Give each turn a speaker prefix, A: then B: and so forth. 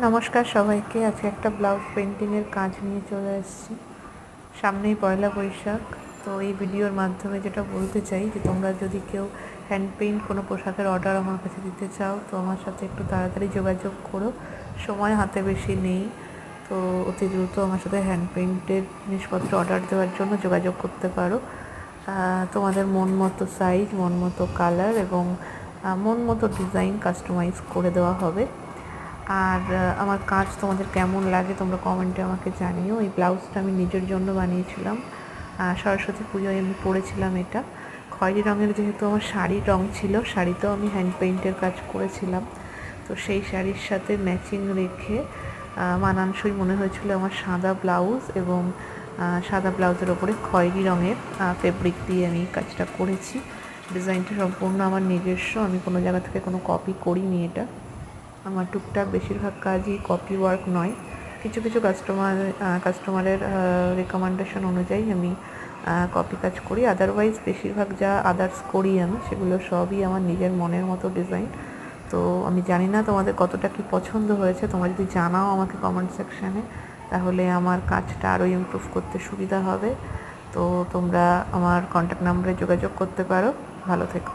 A: নমস্কার সবাইকে। আজকে একটা ব্লাউজ পেন্টিংয়ের কাজ নিয়ে চলে এসেছি। সামনেই পয়লা বৈশাখ। তো এই ভিডিওর মাধ্যমে যেটা বলতে চাই যে তোমরা যদি কেউ হ্যান্ড পেইন্ট কোনো পোশাকের অর্ডার আমার কাছে দিতে চাও তো আমার সাথে একটু তাড়াতাড়ি যোগাযোগ করো। সময় হাতে বেশি নেই, তো অতি দ্রুত আমার সাথে হ্যান্ড পেইন্টের জিনিসপত্র অর্ডার দেওয়ার জন্য যোগাযোগ করতে পারো। তোমাদের মন মতো সাইজ, মন মতো কালার এবং মন মতো ডিজাইন কাস্টমাইজ করে দেওয়া হবে। আর আমার কাজ তোমাদের কেমন লাগে তোমরা কমেন্টে আমাকে জানিও। এই ব্লাউজটা আমি নিজের জন্য বানিয়েছিলাম, সরস্বতী পুজোয় আমি পরেছিলাম এটা। খয়েরি রঙের যেহেতু আমার শাড়ির রঙ ছিল, শাড়িতেও আমি হ্যান্ড পেইন্টের কাজ করেছিলাম, তো সেই শাড়ির সাথে ম্যাচিং রেখে মানানসই মনে হয়েছিল আমার সাদা ব্লাউজ, এবং সাদা ব্লাউজের ওপরে খয়েরি রঙের ফেব্রিক দিয়ে আমি কাজটা করেছি। ডিজাইনটা সম্পূর্ণ আমার নিজস্ব, আমি কোনো জায়গা থেকে কোনো কপি করিনি। এটা আমার টুকটাক বেশিরভাগ কাজই কপি ওয়ার্ক নয়, কিছু কিছু কাস্টমারের রেকমেন্ডেশন অনুযায়ী আমি কপি কাজ করি। আদারওয়াইজ বেশিরভাগ যা আদার্স করি আমি, সেগুলো সবই আমার নিজের মনের মতো ডিজাইন। তো আমি জানি না তোমাদের কতটা কি পছন্দ হয়েছে। তোমরা যদি জানাও আমাকে কমেন্ট সেকশানে, তাহলে আমার কাজটা আরও ইমপ্রুভ করতে সুবিধা হবে। তো তোমরা আমার কন্ট্যাক্ট নাম্বারে যোগাযোগ করতে পারো। ভালো থেকো।